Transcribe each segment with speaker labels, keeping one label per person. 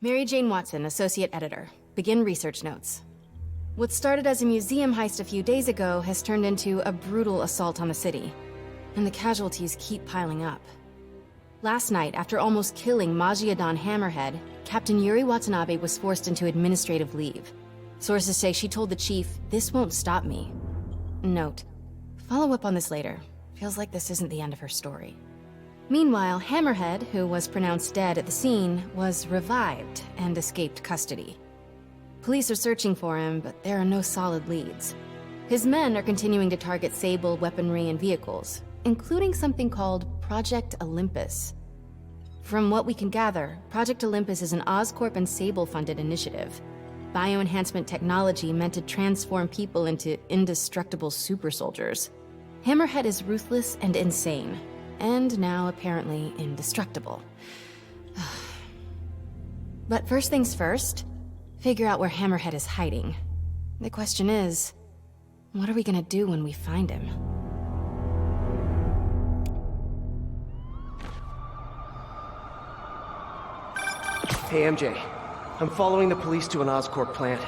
Speaker 1: Mary Jane Watson, Associate Editor. Begin research notes. What started as a museum heist a few days ago has turned into a brutal assault on the city, and the casualties keep piling up. Last night, after almost killing Majidon Hammerhead, Captain Yuri Watanabe was forced into administrative leave. Sources say she told the chief, "This won't stop me." Note, follow up on this later. Feels like this isn't the end of her story. Meanwhile, Hammerhead, who was pronounced dead at the scene, was revived and escaped custody. Police are searching for him, but there are no solid leads. His men are continuing to target Sable weaponry and vehicles, including something called Project Olympus. From what we can gather, Project Olympus is an Oscorp and Sable-funded initiative. Bioenhancement technology meant to transform people into indestructible super soldiers. Hammerhead is ruthless and insane, and now apparently indestructible. But first things first, figure out where Hammerhead is hiding. The question is, what are we gonna do when we find him?
Speaker 2: Hey MJ, I'm following the police to an Oscorp plant.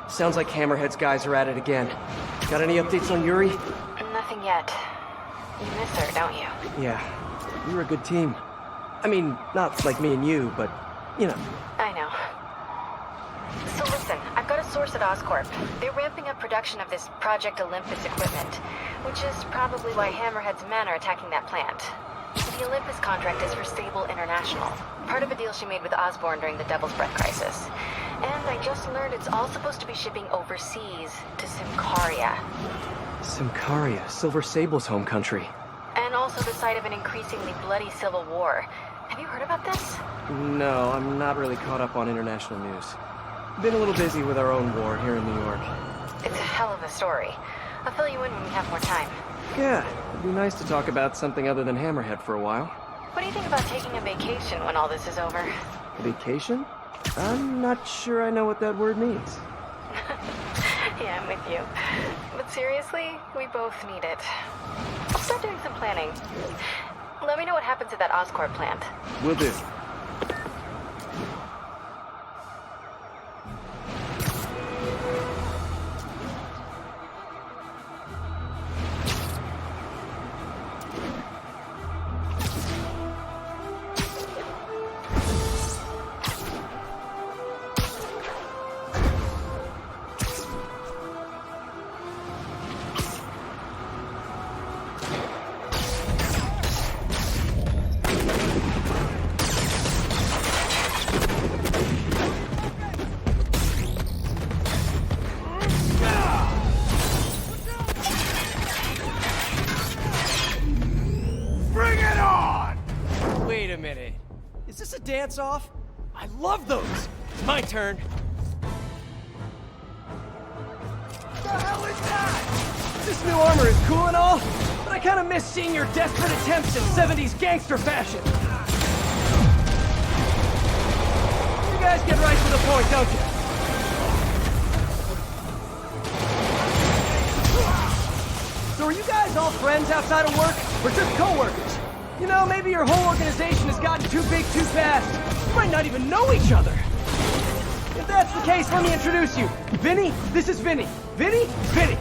Speaker 2: Sounds like Hammerhead's guys are at it again. Got any updates on Yuri?
Speaker 1: Nothing yet. You miss her, don't you?
Speaker 2: Yeah, we were a good team. I mean, not like me and you, but, you know.
Speaker 1: I know. So listen, I've got a source at Oscorp. They're ramping up production of this Project Olympus equipment, which is probably why Hammerhead's men are attacking that plant. The Olympus contract is for Sable International, part of a deal she made with Osborn during the Devil's Breath crisis. And I just learned it's all supposed to be shipping overseas to Symkaria.
Speaker 2: Symkaria, Silver Sable's home country.
Speaker 1: And also the site of an increasingly bloody civil war. Have you heard about this?
Speaker 2: No, I'm not really caught up on international news. Been a little busy with our own war here in New York.
Speaker 1: It's a hell of a story. I'll fill you in when we have more time.
Speaker 2: Yeah, it'd be nice to talk about something other than Hammerhead for a while.
Speaker 1: What do you think about taking a vacation when all this is over?
Speaker 2: Vacation? I'm not sure I know what that word means.
Speaker 1: Yeah, I'm with you. But seriously, we both need it. I'll start doing some planning. Let me know what happens at that Oscorp plant.
Speaker 2: Will do. Wait a minute. Is this a dance-off? I love those! It's my turn. What the hell is that? This new armor is cool and all, but I kinda miss seeing your desperate attempts at 70s gangster fashion. You guys get right to the point, don't you? So are you guys all friends outside of work, or just co-workers? You know, maybe your whole organization has gotten too big too fast. You might not even know each other. If that's the case, let me introduce you. Vinny, this is Vinny. Vinny, Vinny.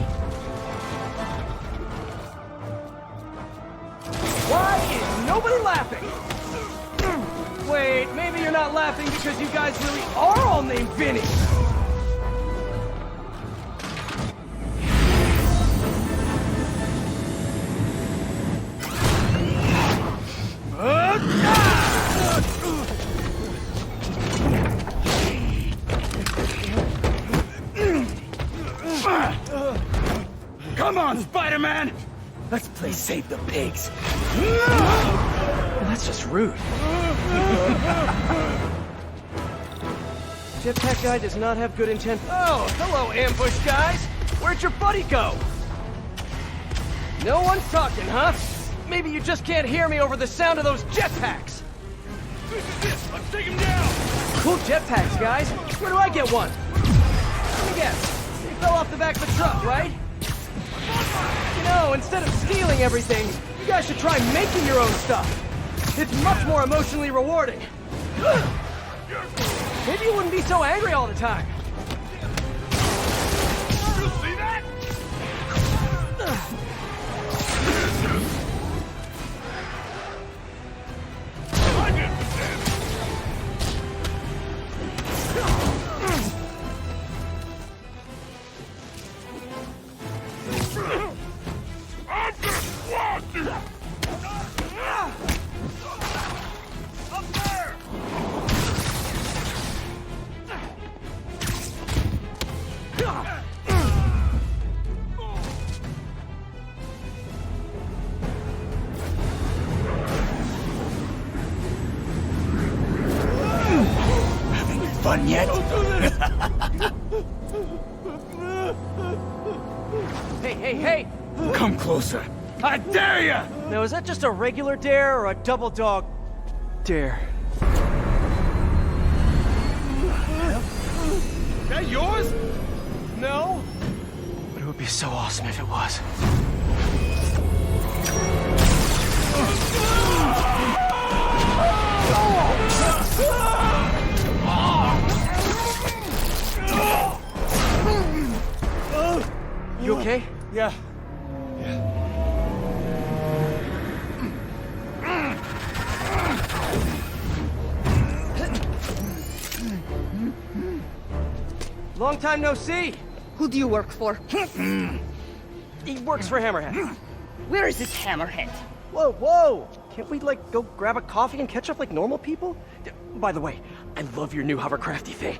Speaker 2: Why is nobody laughing? Wait, maybe you're not laughing because you guys really are all named Vinny.
Speaker 3: Come on, Spider-Man! Let's play Save the Pigs.
Speaker 2: Well, that's just rude. Jetpack guy does not have good intent. Oh, hello, ambush guys. Where'd your buddy go? No one's talking, huh? Maybe you just can't hear me over the sound of those jetpacks.
Speaker 3: This is it! Let's take him down!
Speaker 2: Cool jetpacks, guys. Where do I get one? Let me guess. They fell off the back of the truck, right? You know, instead of stealing everything, you guys should try making your own stuff. It's much more emotionally rewarding. maybe you wouldn't be so angry all the time.
Speaker 3: You see that? Fun yet?
Speaker 2: Hey!
Speaker 3: Come closer. I dare ya!
Speaker 2: Now, is that just a regular dare or a double dog dare?
Speaker 3: That yours?
Speaker 2: No? But it would be so awesome if it was. You okay?
Speaker 3: Yeah.
Speaker 2: Long time no see.
Speaker 4: Who do you work for?
Speaker 2: He works for Hammerhead.
Speaker 4: Where is this hammerhead?
Speaker 2: Whoa! Can't we, like, go grab a coffee and catch up like normal people? By the way, I love your new hovercrafty thing.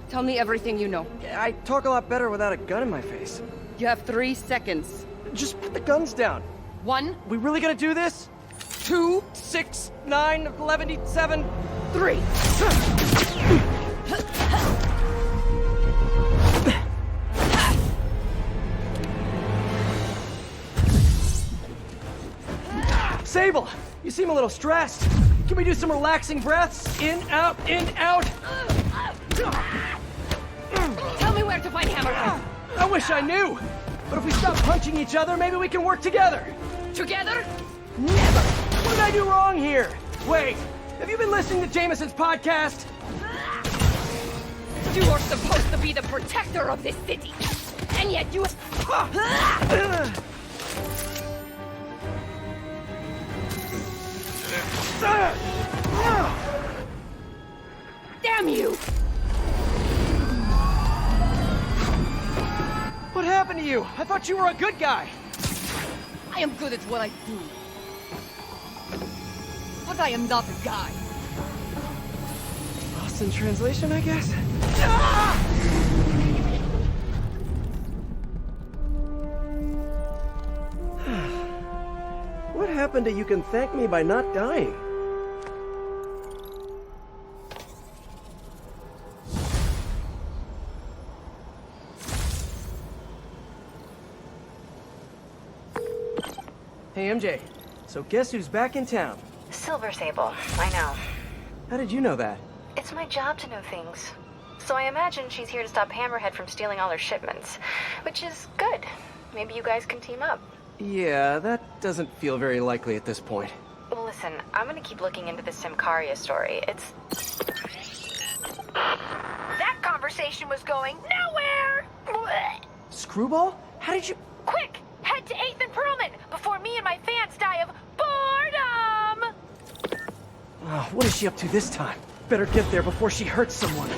Speaker 4: Tell me everything you know.
Speaker 2: I talk a lot better without a gun in my face.
Speaker 4: You have 3 seconds.
Speaker 2: Just put the guns down.
Speaker 4: 1,
Speaker 2: We really gonna do this?
Speaker 4: 2,
Speaker 2: 6, 9, 11, 7, 3. Sable, you seem a little stressed. Can we do some relaxing breaths? In, out, in, out.
Speaker 4: Tell me where to find hammerhead.
Speaker 2: I wish I knew. But if we stop punching each other, maybe we can work together.
Speaker 4: Together?
Speaker 2: Never. What did I do wrong here? Wait, have you been listening to Jameson's podcast?
Speaker 4: You are supposed to be the protector of this city. And yet you... Damn you!
Speaker 2: What happened to you? I thought you were a good guy.
Speaker 4: I am good at what I do. But I am not a guy.
Speaker 2: Lost in translation, I guess? What happened to you can thank me by not dying? Hey, MJ. So guess who's back in town?
Speaker 1: Silver Sable, I know.
Speaker 2: How did you know that?
Speaker 1: It's my job to know things. So I imagine she's here to stop Hammerhead from stealing all her shipments. Which is good. Maybe you guys can team up.
Speaker 2: Yeah, that doesn't feel very likely at this point.
Speaker 1: Well, listen, I'm gonna keep looking into the Symkaria story. It's...
Speaker 5: That conversation was going nowhere! Blech.
Speaker 2: Screwball? How did you...
Speaker 5: Quick, head to 8th and Perlman before me and my fans die of boredom!
Speaker 2: Oh, what is she up to this time? Better get there before she hurts someone.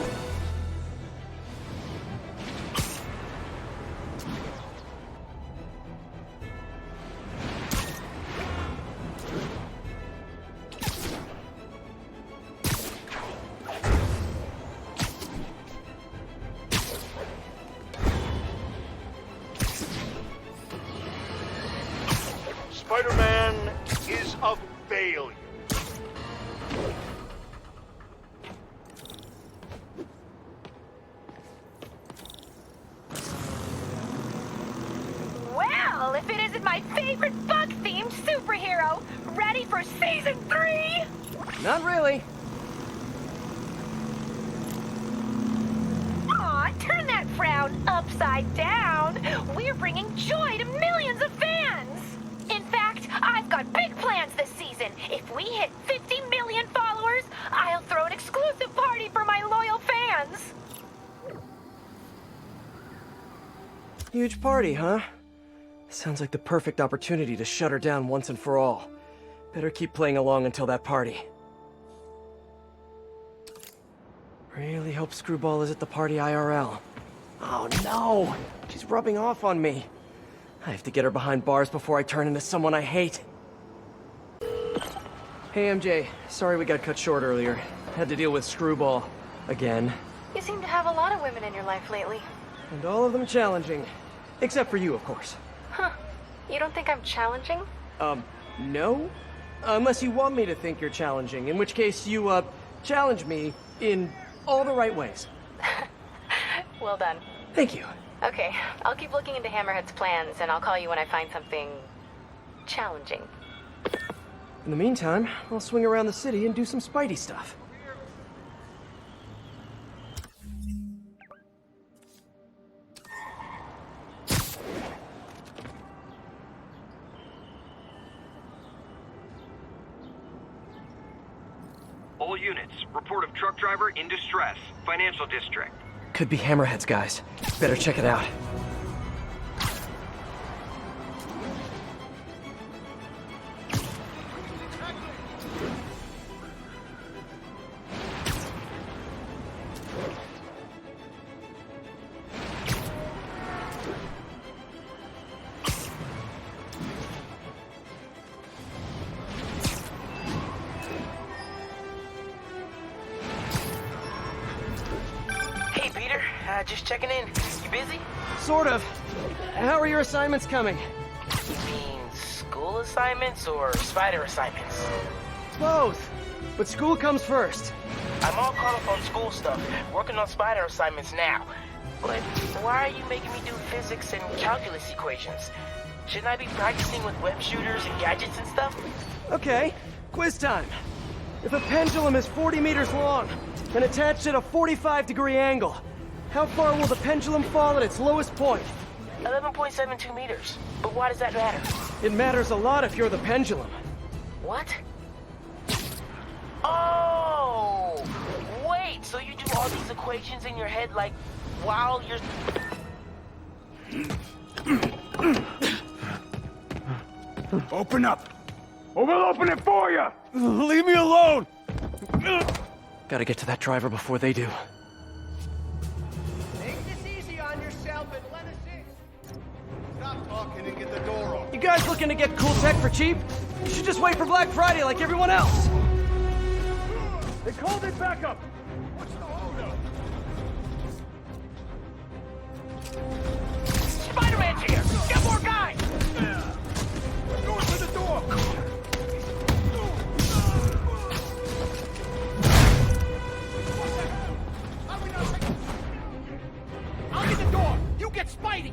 Speaker 6: Spider-Man is a failure.
Speaker 5: Well, if it isn't my favorite bug-themed superhero, ready for season 3?
Speaker 2: Not really.
Speaker 5: Aw, turn that frown upside down. We're bringing joy to millions of fans. In fact, I've got big plans this season. If we hit 50 million followers, I'll throw an exclusive party for my loyal
Speaker 2: Huge party, huh? Sounds like the perfect opportunity to shut her down once and for all. Better keep playing along until that party. Really hope Screwball is at the party IRL. Oh no! She's rubbing off on me. I have to get her behind bars before I turn into someone I hate. Hey MJ, sorry we got cut short earlier. Had to deal with Screwball. Again.
Speaker 1: You seem to have a lot of women in your life lately.
Speaker 2: And all of them challenging. Except for you, of course.
Speaker 1: Huh. You don't think I'm challenging?
Speaker 2: No? Unless you want me to think you're challenging, in which case you, challenge me in all the right ways.
Speaker 1: Well done.
Speaker 2: Thank you.
Speaker 1: Okay, I'll keep looking into Hammerhead's plans, and I'll call you when I find something... challenging.
Speaker 2: In the meantime, I'll swing around the city and do some Spidey stuff.
Speaker 7: All units, report of truck driver in distress. Financial district.
Speaker 2: Could be Hammerhead's guys. Better check it out.
Speaker 8: Hey, Peter. Just checking in. You busy?
Speaker 2: Sort of. How are your assignments coming?
Speaker 8: You mean school assignments or spider assignments?
Speaker 2: Both. But school comes first.
Speaker 8: I'm all caught up on school stuff, working on spider assignments now. But why are you making me do physics and calculus equations? Shouldn't I be practicing with web shooters and gadgets and stuff?
Speaker 2: Okay, quiz time. If a pendulum is 40 meters long and attached at a 45-degree angle, how far will the pendulum fall at its lowest point?
Speaker 8: 11.72 meters. But why does that matter?
Speaker 2: It matters a lot if you're the pendulum.
Speaker 8: What? Oh! Wait, so you do all these equations in your head like while you're...
Speaker 3: Open up! Or we'll open it for you! Leave me alone!
Speaker 2: Gotta get to that driver before they do.
Speaker 6: Take this easy on yourself and let us in. Stop talking and get the door open.
Speaker 2: You guys looking to get cool tech for cheap? You should just wait for Black Friday like everyone else.
Speaker 3: They called it back up! What's the holdup?
Speaker 8: Spider-Man's here! Get more guys!
Speaker 3: Go to the door!
Speaker 6: I'll get the door. You get Spidey.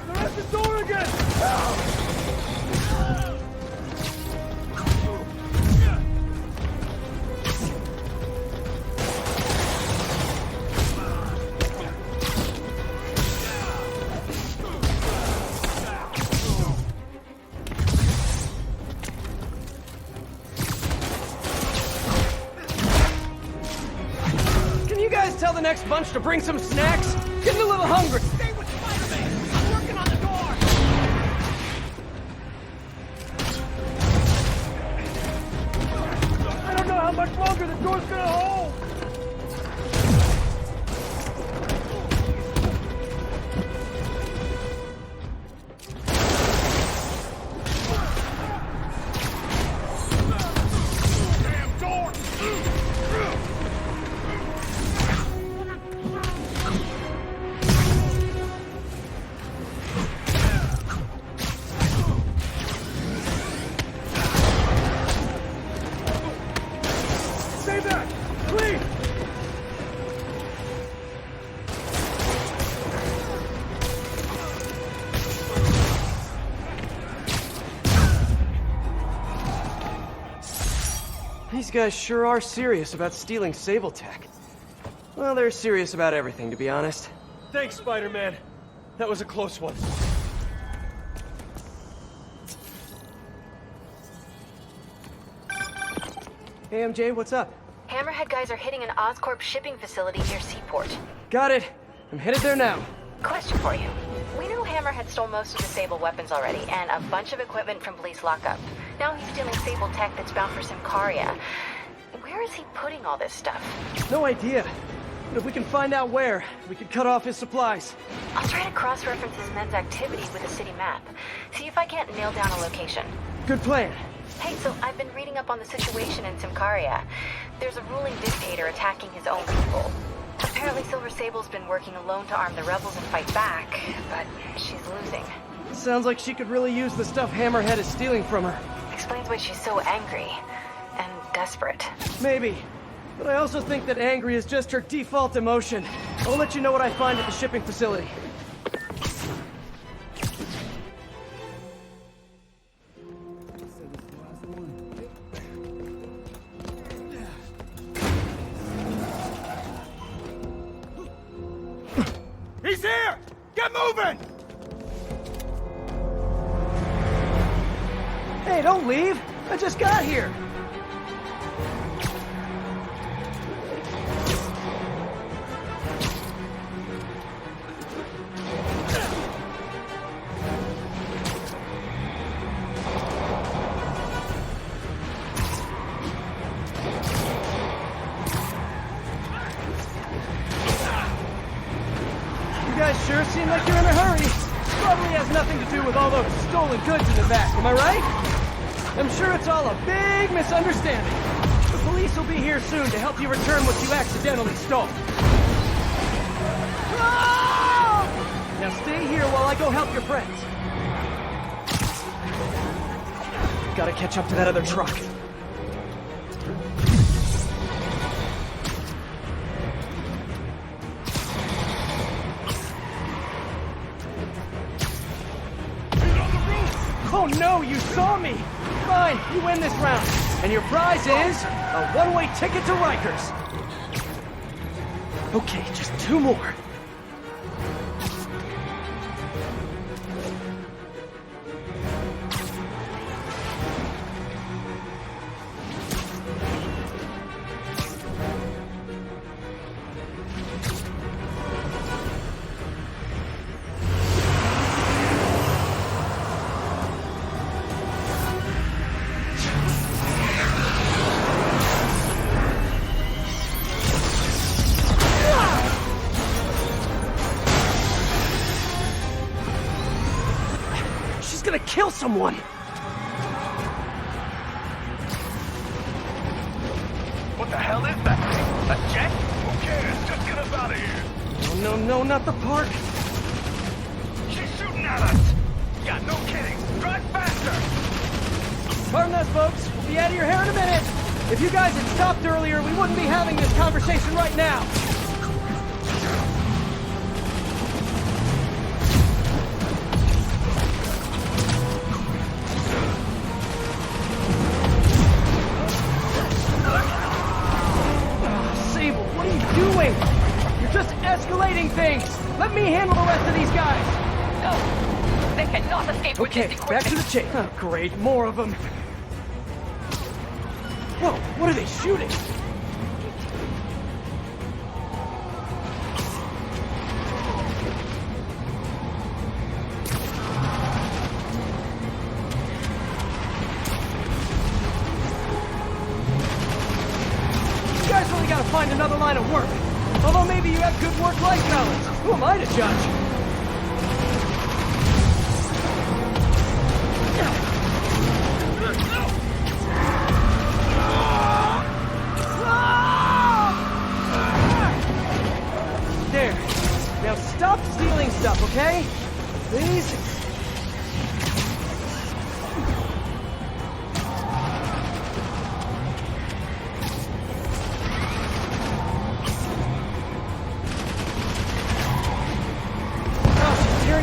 Speaker 3: They're at the door again!
Speaker 2: Can you guys tell the next bunch to bring some snacks? Getting a little hungry.
Speaker 6: Stay with Spider-Man. I'm working on the door.
Speaker 3: I don't know how much longer the door's gonna hold!
Speaker 6: Damn door.
Speaker 3: Stay back! Please!
Speaker 2: These guys sure are serious about stealing Sable Tech. Well, they're serious about everything, to be honest.
Speaker 3: Thanks, Spider-Man. That was a close one.
Speaker 2: Hey, MJ, what's up?
Speaker 1: Hammerhead guys are hitting an Oscorp shipping facility near Seaport.
Speaker 2: Got it. I'm headed there now.
Speaker 1: Question for you. We know Hammerhead stole most of the Sable weapons already, and a bunch of equipment from police lockup. Now he's stealing Sable tech that's bound for Symkaria. Where is he putting all this stuff?
Speaker 2: No idea. But if we can find out where, we could cut off his supplies.
Speaker 1: I'll try to cross-reference his men's activity with the city map. See if I can't nail down a location.
Speaker 2: Good plan.
Speaker 1: Hey, so I've been reading up on the situation in Symkaria. There's a ruling dictator attacking his own people. Apparently Silver Sable's been working alone to arm the rebels and fight back, but she's losing.
Speaker 2: Sounds like she could really use the stuff Hammerhead is stealing from her.
Speaker 1: Explains why she's so angry and desperate.
Speaker 2: Maybe. But I also think that angry is just her default emotion. I'll let you know what I find at the shipping facility.
Speaker 3: He's here! Get moving!
Speaker 2: Hey, don't leave! I just got here! You guys sure seem like you're in a hurry. Probably has nothing to do with all those stolen goods in the back, am I right? I'm sure it's all a big misunderstanding. The police will be here soon to help you return what you accidentally stole. Ah! Now stay here while I go help your friends. Gotta catch up to that other truck. Oh no, you saw me! Fine, you win this round. And your prize is a one-way ticket to Rikers. Okay, just 2 more. Gonna kill someone!
Speaker 6: What the hell is that thing? A jet? Who cares? Just get us out of here.
Speaker 2: Oh, no, no, not the park!
Speaker 6: She's shooting at us! Yeah, no kidding. Drive faster!
Speaker 2: Pardon us, folks. We'll be out of your hair in a minute. If you guys had stopped earlier, we wouldn't be having this conversation right now. Doing? You're just escalating things! Let me handle the rest of these guys!
Speaker 4: No! They cannot escape with
Speaker 2: Okay,
Speaker 4: this
Speaker 2: back to
Speaker 4: equipment!
Speaker 2: the chase. Oh, great, more of them. Whoa, what are they shooting? You guys really gotta find another line of work. Although maybe you have good work-life balance. Who am I to judge? There. Now stop stealing stuff, okay? Please?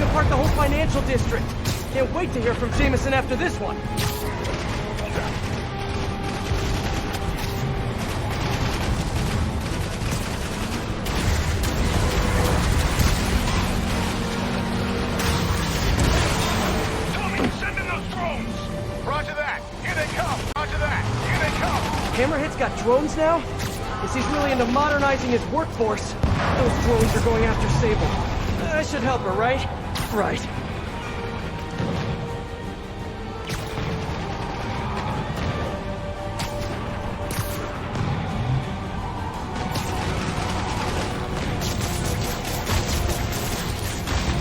Speaker 2: Apart the whole financial district. Can't wait to hear from Jameson after this one. Hammerhead's got drones now? Guess he's really into modernizing his workforce. Those drones are going after Sable. I should help her, right? Right.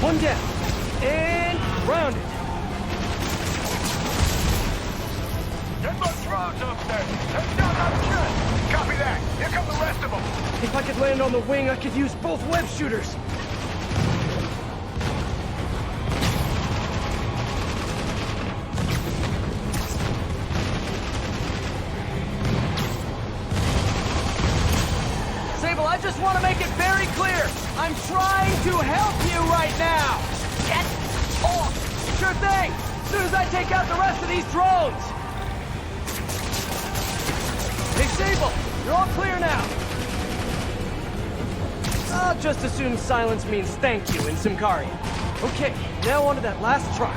Speaker 2: One down. And grounded.
Speaker 6: Get those drones up there. Take down that jet. Copy that. Here come the rest of them.
Speaker 2: If I could land on the wing, I could use both web shooters. Sable, I just want to make it very clear. I'm trying to help you right now.
Speaker 5: Get off!
Speaker 2: Sure thing. As soon as I take out the rest of these drones. Hey, Sable, you're all clear now. I'll just assume silence means thank you in Symkaria. Okay, now on to that last try.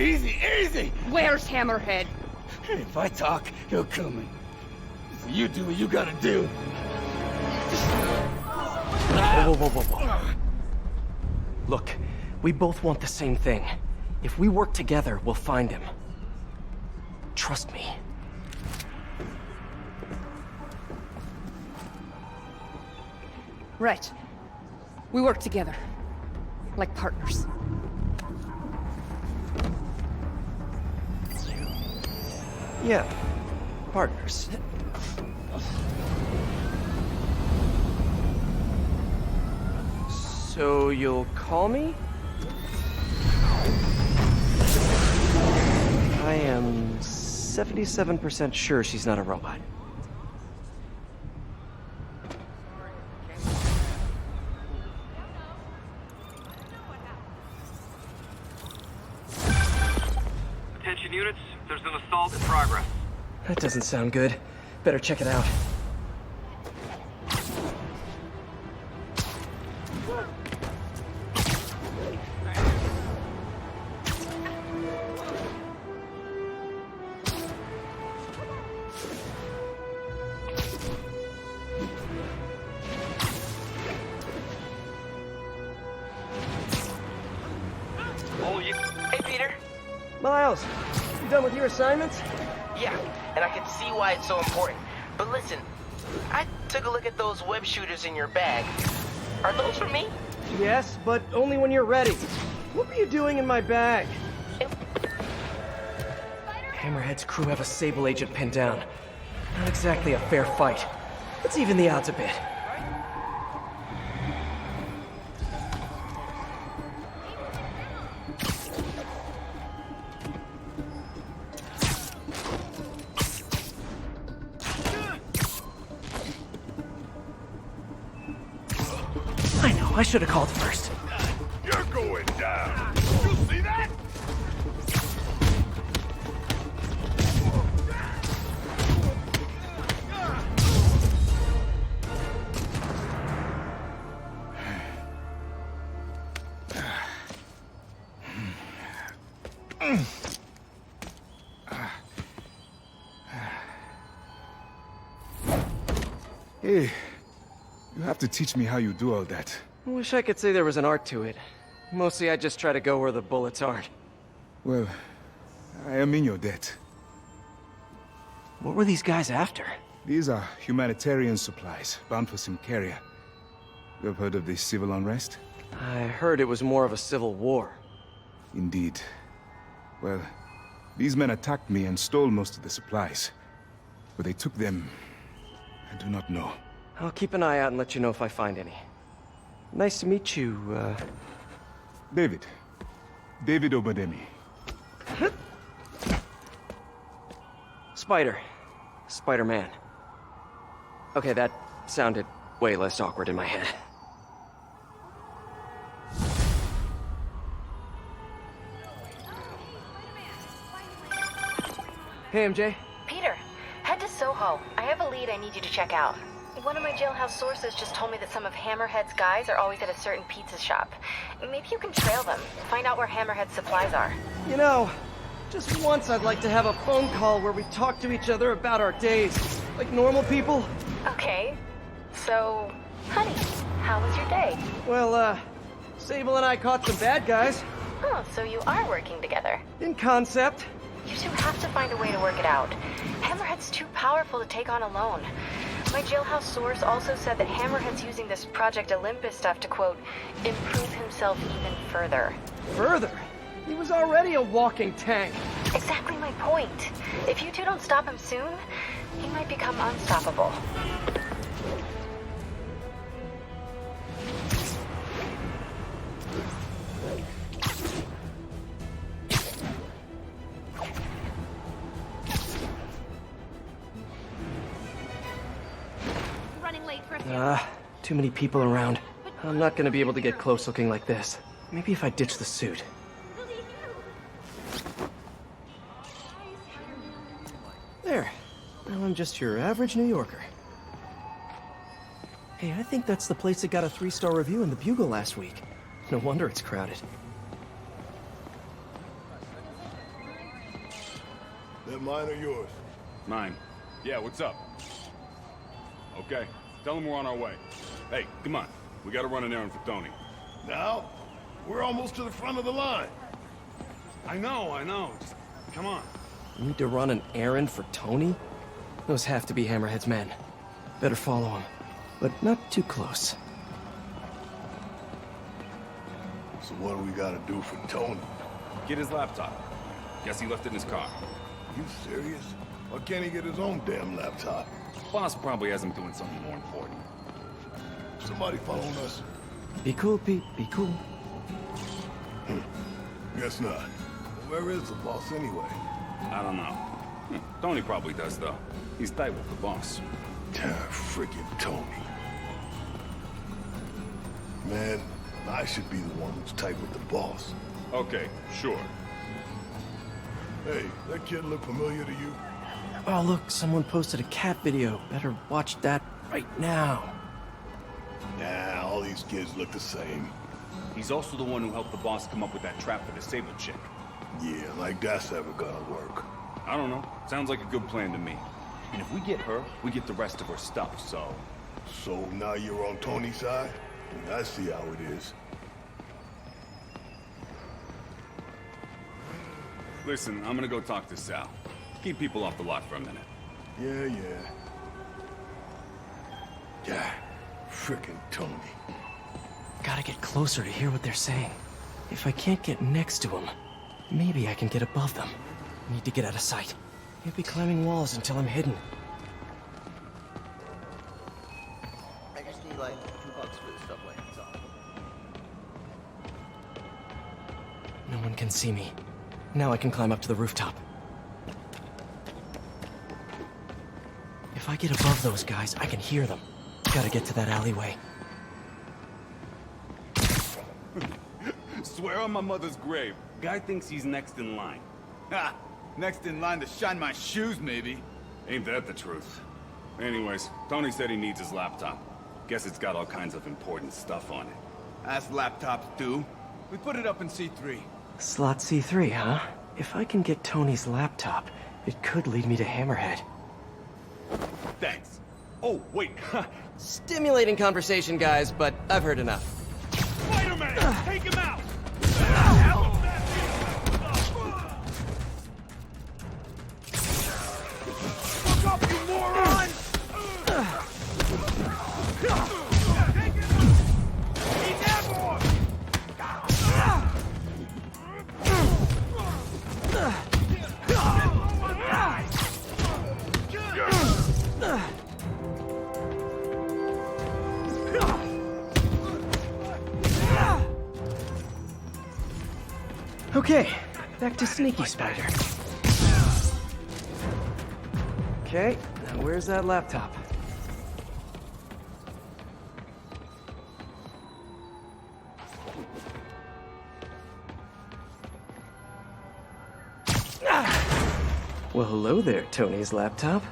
Speaker 3: Easy!
Speaker 4: Where's Hammerhead?
Speaker 3: If I talk, he'll kill me. So you do what you gotta do.
Speaker 2: Whoa. Look, we both want the same thing. If we work together, we'll find him. Trust me.
Speaker 4: Right. We work together. Like partners.
Speaker 2: Yeah, partners. So you'll call me? I am 77% sure she's not a robot.
Speaker 7: Attention units, there's an assault in progress.
Speaker 2: That doesn't sound good. Better check it out.
Speaker 8: Hey, Peter.
Speaker 2: Miles, you done with your assignments?
Speaker 8: Yeah, and I can see why it's so important. But listen, I took a look at those web shooters in your bag. Are those for me?
Speaker 2: Yes, but only when you're ready. What were you doing in my bag? Hammerhead's crew have a Sable agent pinned down. Not exactly a fair fight. Let's even the odds a bit. I know, I should have called first.
Speaker 6: You're going down. You see that?
Speaker 3: Hey, you have to teach me how you do all that.
Speaker 2: I wish I could say there was an art to it. Mostly I just try to go where the bullets aren't.
Speaker 3: Well, I am in your debt.
Speaker 2: What were these guys after?
Speaker 3: These are humanitarian supplies, bound for Symkaria. You have heard of the civil unrest?
Speaker 2: I heard it was more of a civil war.
Speaker 3: Indeed. Well, these men attacked me and stole most of the supplies. Where they took them, I do not know.
Speaker 2: I'll keep an eye out and let you know if I find any. Nice to meet you,
Speaker 3: David. David Obademi.
Speaker 2: Spider. Spider-Man. Okay, that sounded way less awkward in my head. Hey, MJ.
Speaker 1: Peter, head to Soho. I have a lead I need you to check out. One of my jailhouse sources just told me that some of Hammerhead's guys are always at a certain pizza shop. Maybe you can trail them, find out where Hammerhead's supplies are.
Speaker 2: You know, just once I'd like to have a phone call where we talk to each other about our days, like normal people.
Speaker 1: Okay, so, honey, how was your day?
Speaker 2: Well, Sable and I caught some bad guys.
Speaker 1: Oh, so you are working together.
Speaker 2: In concept.
Speaker 1: You two have to find a way to work it out. Hammerhead's too powerful to take on alone. My jailhouse source also said that Hammerhead's using this Project Olympus stuff to, quote, improve himself even further.
Speaker 2: Further? He was already a walking tank.
Speaker 1: Exactly my point. If you two don't stop him soon, he might become unstoppable.
Speaker 2: Too many people around. I'm not gonna be able to get close looking like this. Maybe if I ditch the suit. There. Now I'm just your average New Yorker. Hey, I think that's the place that got a 3-star review in the Bugle last week. No wonder it's crowded.
Speaker 6: That mine or yours?
Speaker 9: Mine. Yeah, what's up? Okay, tell him we're on our way. Hey, come on. We gotta run an errand for Tony.
Speaker 6: Now? We're almost to the front of the line.
Speaker 9: I know. Just come on.
Speaker 2: Need to run an errand for Tony? Those have to be Hammerhead's men. Better follow him, but not too close.
Speaker 6: So what do we gotta do for Tony?
Speaker 9: Get his laptop. Guess he left it in his car.
Speaker 6: You serious? Or can't he get his own damn laptop?
Speaker 9: Boss probably has him doing something more important.
Speaker 6: Somebody following us?
Speaker 2: Be cool, Pete. Be cool.
Speaker 6: Guess not. Where is the boss anyway?
Speaker 9: I don't know. Tony probably does, though. He's tight with the boss.
Speaker 6: Freaking Tony. Man, I should be the one who's tight with the boss.
Speaker 9: Okay, sure.
Speaker 6: Hey, that kid look familiar to you?
Speaker 2: Oh, look, someone posted a cat video. Better watch that right now.
Speaker 6: Nah, all these kids look the same.
Speaker 9: He's also the one who helped the boss come up with that trap for the Sable chick.
Speaker 6: Yeah, like that's ever gonna work.
Speaker 9: I don't know. Sounds like a good plan to me. And if we get her, we get the rest of her stuff, so...
Speaker 6: So now you're on Tony's side? I see how it is.
Speaker 9: Listen, I'm gonna go talk to Sal. Keep people off the lot for a minute.
Speaker 6: Yeah. Yeah, frickin' Tony.
Speaker 2: Gotta get closer to hear what they're saying. If I can't get next to them, maybe I can get above them. Need to get out of sight. Can't be climbing walls until I'm hidden.
Speaker 10: I just need like $2 for the subway, that's all.
Speaker 2: No one can see me. Now I can climb up to the rooftop. If I get above those guys, I can hear them. Gotta get to that alleyway.
Speaker 9: Swear on my mother's grave. Guy thinks he's next in line.
Speaker 3: Ha! Next in line to shine my shoes, maybe.
Speaker 9: Ain't that the truth? Anyways, Tony said he needs his laptop. Guess it's got all kinds of important stuff on it.
Speaker 3: As laptops do. We put it up in C3.
Speaker 2: Slot C3, huh? If I can get Tony's laptop, it could lead me to Hammerhead.
Speaker 9: Thanks. Oh, wait.
Speaker 2: Stimulating conversation, guys, but I've heard enough.
Speaker 9: Spider-Man! Take him out! Look up, you moron! He's airborne!
Speaker 2: Okay, back to Sneaky Spider. Okay, now where's that laptop? Well, hello there, Tony's laptop.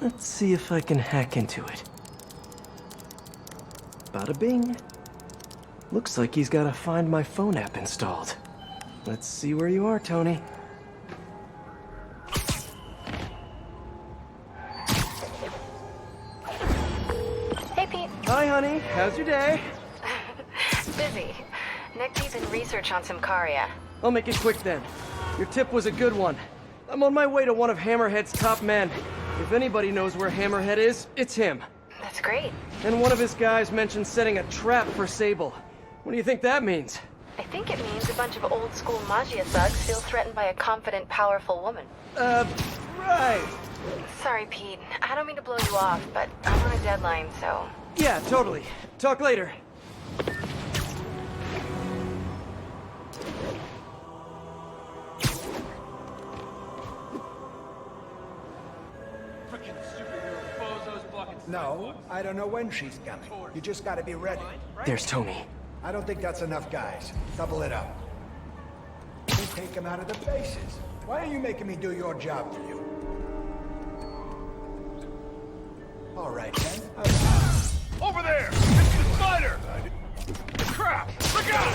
Speaker 2: Let's see if I can hack into it. Bada bing. Looks like he's got a Find My Phone app installed. Let's see where you are, Tony.
Speaker 1: Hey, Pete.
Speaker 2: Hi, honey. How's your day?
Speaker 1: Busy. Neck deep in research on Symkaria.
Speaker 2: I'll make it quick then. Your tip was a good one. I'm on my way to one of Hammerhead's top men. If anybody knows where Hammerhead is, it's him.
Speaker 1: That's great.
Speaker 2: And one of his guys mentioned setting a trap for Sable. What do you think that means?
Speaker 1: I think it means a bunch of old-school Magia thugs feel threatened by a confident, powerful woman.
Speaker 2: Right.
Speaker 1: Sorry, Pete. I don't mean to blow you off, but I'm on a deadline, so...
Speaker 2: Yeah, totally. Talk later.
Speaker 11: No, I don't know when she's coming. You just gotta be ready.
Speaker 2: There's Tony.
Speaker 11: I don't think that's enough guys. Double it up. We take them out of the bases. Why are you making me do your job for you? All right, then.
Speaker 6: Over there! It's the spider! Crap! Look out!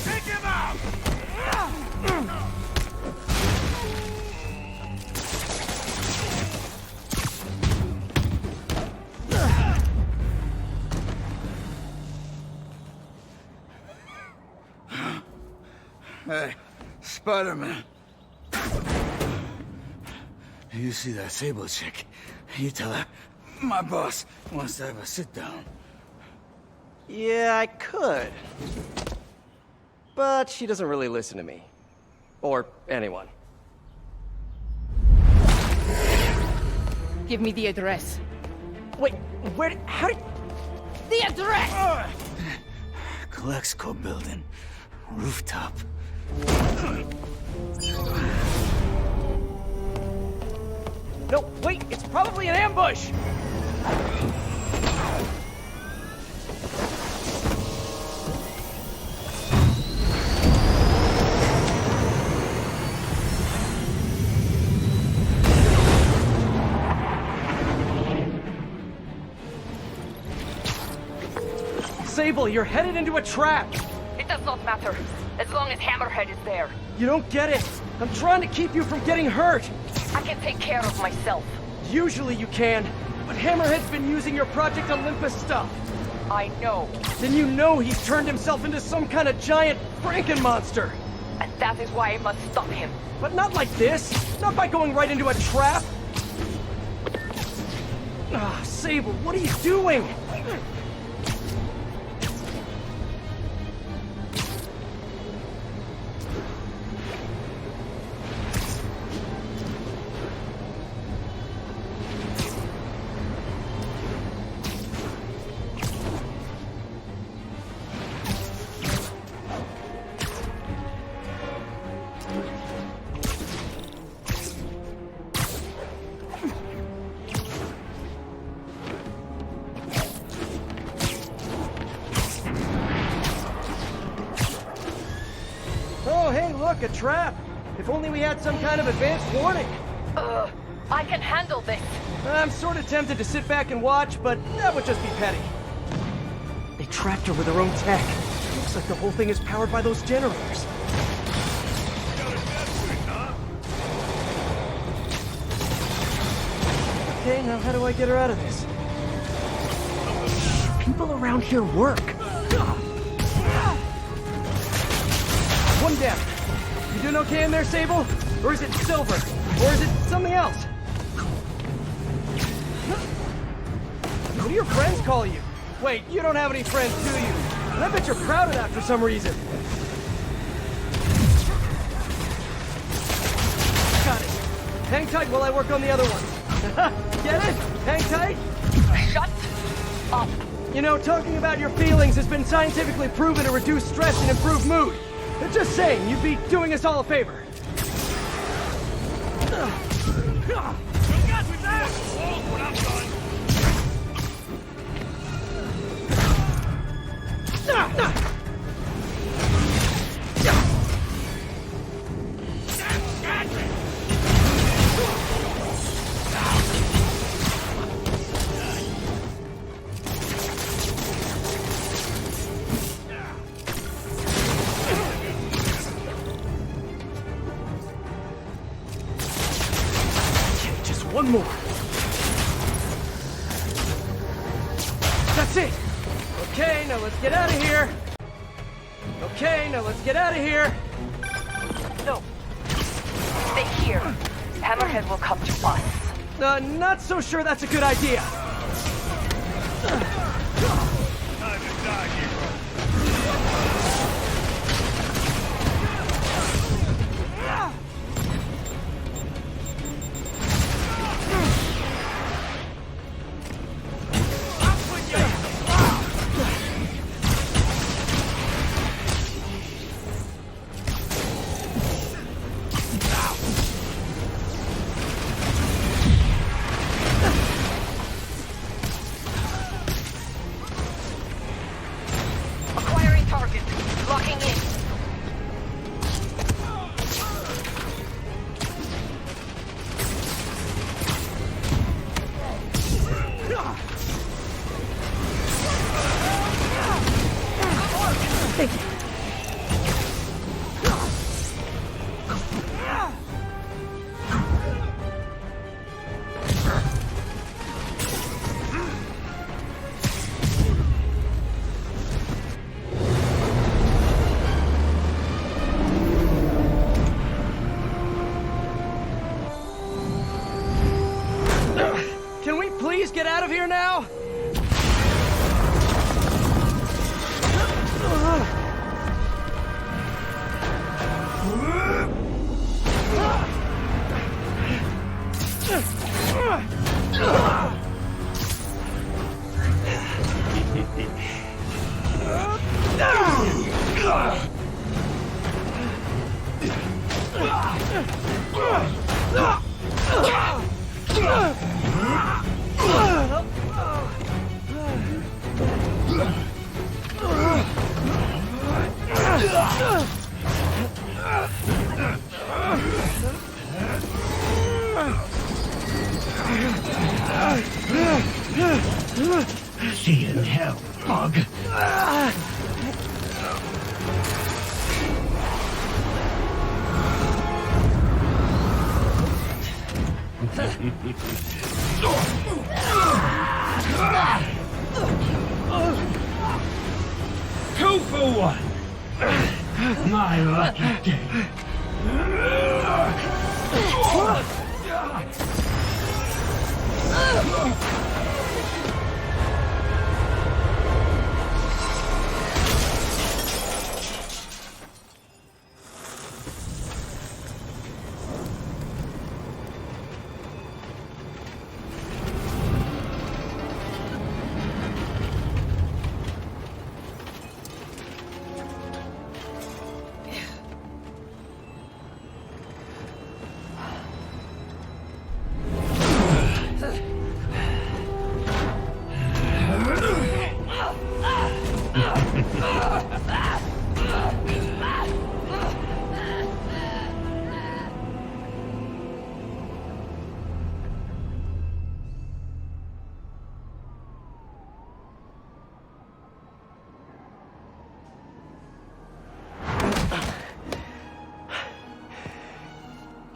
Speaker 6: Take him out!
Speaker 12: Hey, Spider-Man. You see that Sable chick? You tell her my boss wants to have a sit-down.
Speaker 2: Yeah, I could. But she doesn't really listen to me. Or anyone.
Speaker 4: Give me the address.
Speaker 2: Wait, where... how did...
Speaker 4: The address!
Speaker 12: Colexco building. Rooftop.
Speaker 2: No, wait, it's probably an ambush! Sable, you're headed into a trap!
Speaker 4: It does not matter, as long as Hammerhead is there.
Speaker 2: You don't get it! I'm trying to keep you from getting hurt!
Speaker 4: I can take care of myself.
Speaker 2: Usually you can, but Hammerhead's been using your Project Olympus stuff.
Speaker 4: I know.
Speaker 2: Then you know he's turned himself into some kind of giant Frankenmonster.
Speaker 4: And that is why I must stop him.
Speaker 2: But not like this. Not by going right into a trap. Ah, Sable, what are you doing? like a trap. If only we had some kind of advanced warning.
Speaker 4: I can handle this.
Speaker 2: I'm sort of tempted to sit back and watch, but that would just be petty. They trapped her with her own tech. Looks like the whole thing is powered by those generators. Okay, now how do I get her out of this? People around here work. One down. You doing okay in there, Sable? Or is it Silver? Or is it something else? What do your friends call you? Wait, you don't have any friends, do you? And I bet you're proud of that for some reason. Got it. Hang tight while I work on the other one. Get it? Hang tight?
Speaker 4: Shut up.
Speaker 2: You know, talking about your feelings has been scientifically proven to reduce stress and improve mood. Just saying, you'd be doing us all a favor. One more. That's it. Okay, now let's get out of here. Okay, now let's get out of here.
Speaker 4: No. Stay here. Hammerhead will come to us.
Speaker 2: Not so sure that's a good idea.
Speaker 6: Time to die, hero.
Speaker 2: Please get out of here now!
Speaker 12: See you in hell, bug. Two for one. My lucky day.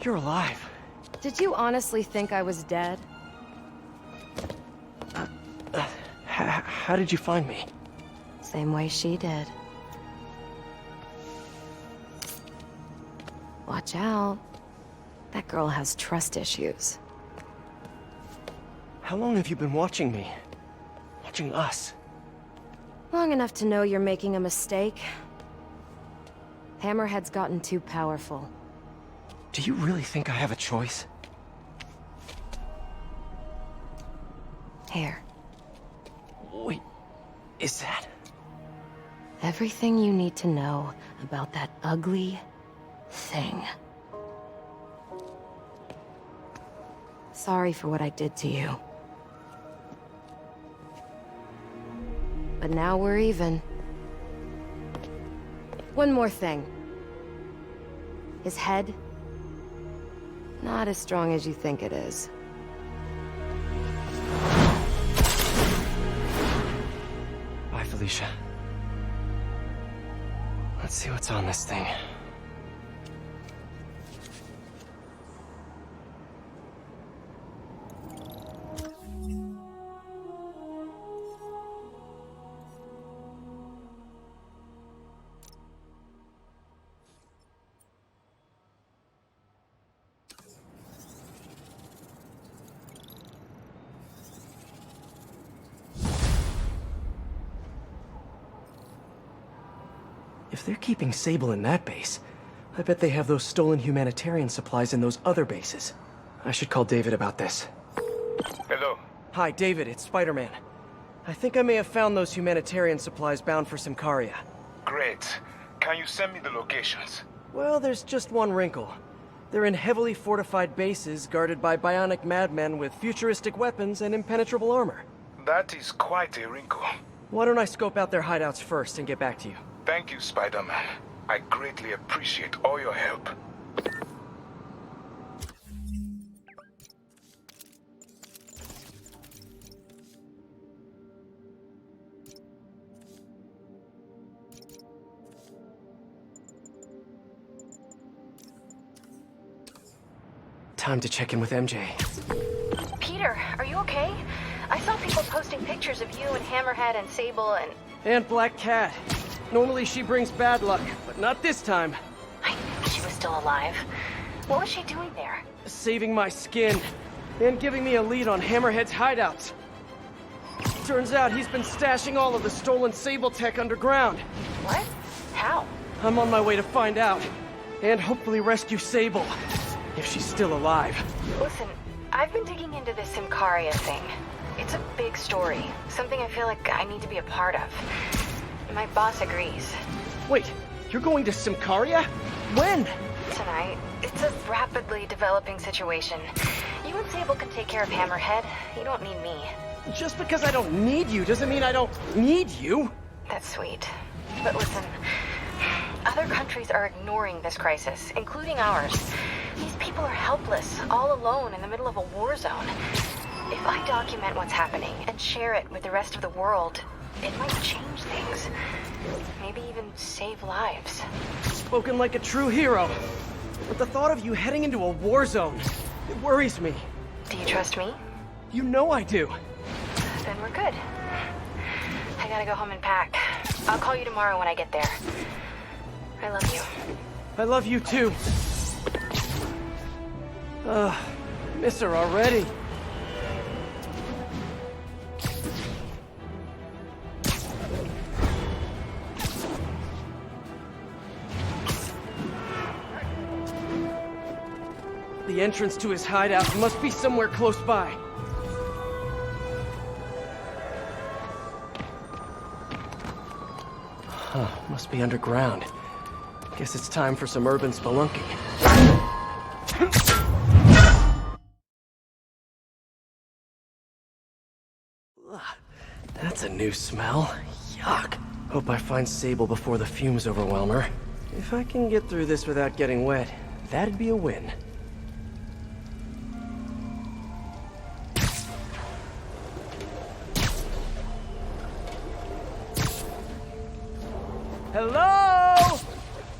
Speaker 2: You're alive.
Speaker 1: Did you honestly think I was dead?
Speaker 2: How did you find me?
Speaker 1: Same way she did. Watch out. That girl has trust issues.
Speaker 2: How long have you been watching me? Watching us?
Speaker 1: Long enough to know you're making a mistake. Hammerhead's gotten too powerful.
Speaker 2: Do you really think I have a choice?
Speaker 1: Here.
Speaker 2: Wait, is that...
Speaker 1: Everything you need to know about that ugly thing. Sorry for what I did to you. But now we're even. One more thing. His head, not as strong as you think it is.
Speaker 2: Bye, Felicia. Let's see what's on this thing. If they're keeping Sable in that base, I bet they have those stolen humanitarian supplies in those other bases. I should call David about this.
Speaker 6: Hello.
Speaker 2: Hi, David, it's Spider-Man. I think I may have found those humanitarian supplies bound for Symkaria.
Speaker 6: Great. Can you send me the locations?
Speaker 2: Well, there's just one wrinkle. They're in heavily fortified bases guarded by bionic madmen with futuristic weapons and impenetrable armor.
Speaker 6: That is quite a wrinkle.
Speaker 2: Why don't I scope out their hideouts first and get back to you?
Speaker 6: Thank you, Spider-Man. I greatly appreciate all your help.
Speaker 2: Time to check in with MJ.
Speaker 5: Peter, are you okay? I saw people posting pictures of you and Hammerhead and Sable and...
Speaker 2: And Black Cat. Normally she brings bad luck, but not this time.
Speaker 5: I knew she was still alive. What was she doing there?
Speaker 2: Saving my skin, and giving me a lead on Hammerhead's hideouts. Turns out he's been stashing all of the stolen Sable tech underground.
Speaker 5: What? How?
Speaker 2: I'm on my way to find out, and hopefully rescue Sable, if she's still alive.
Speaker 5: Listen, I've been digging into this Symkaria thing. It's a big story, something I feel like I need to be a part of. My boss agrees.
Speaker 2: Wait, you're going to Symkaria? When?
Speaker 5: Tonight. It's a rapidly developing situation. You and Sable can take care of Hammerhead. You don't need me.
Speaker 2: Just because I don't need you doesn't mean I don't need you.
Speaker 5: That's sweet. But listen, other countries are ignoring this crisis, including ours. These people are helpless, all alone in the middle of a war zone. If I document what's happening and share it with the rest of the world, it might change things. Maybe even save lives.
Speaker 2: Spoken like a true hero. But the thought of you heading into a war zone, it worries me.
Speaker 5: Do you trust me?
Speaker 2: You know I do.
Speaker 5: Then we're good. I gotta go home and pack. I'll call you tomorrow when I get there. I love you.
Speaker 2: I love you too. Miss her already. The entrance to his hideout must be somewhere close by. Huh, must be underground. Guess it's time for some urban spelunking. That's a new smell. Yuck. Hope I find Sable before the fumes overwhelm her. If I can get through this without getting wet, that'd be a win. Hello?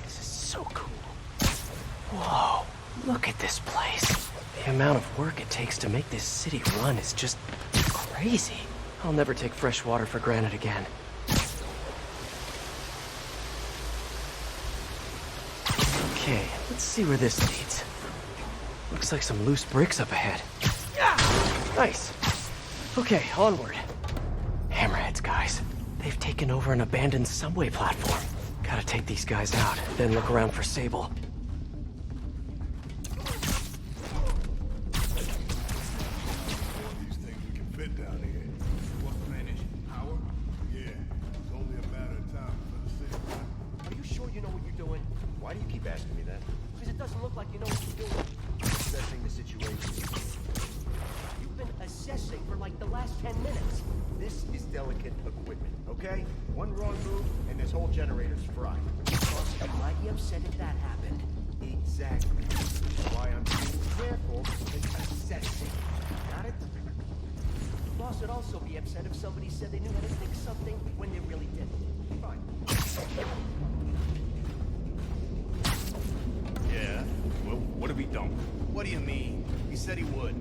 Speaker 2: This is so cool. Whoa, look at this amount of work it takes to make this city run is just crazy. I'll never take fresh water for granted again. Okay, let's see where this leads. Looks like some loose bricks up ahead. Nice. Okay, onward. Hammerheads, guys. They've taken over an abandoned subway platform. Gotta take these guys out, then look around for Sable.
Speaker 6: These things we can fit down here. What's the main issue? Power? Yeah. It's only a matter of time for the city.
Speaker 2: Are you sure you know what you're doing?
Speaker 13: Why do you keep asking me that?
Speaker 2: Because it doesn't look like you know what you're doing.
Speaker 13: Assessing the situation.
Speaker 2: You've been assessing for like the last 10 minutes.
Speaker 13: This is delicate equipment, okay? One wrong move, and this whole generator's fried.
Speaker 2: Boss, you might be upset if that happened.
Speaker 13: Exactly. Which is why I'm being careful and assessing. Got it?
Speaker 2: Boss would also be upset if somebody said they knew how to fix something when they really didn't.
Speaker 13: Fine.
Speaker 9: Yeah? Well, what have we done?
Speaker 6: What do you mean? He said he would.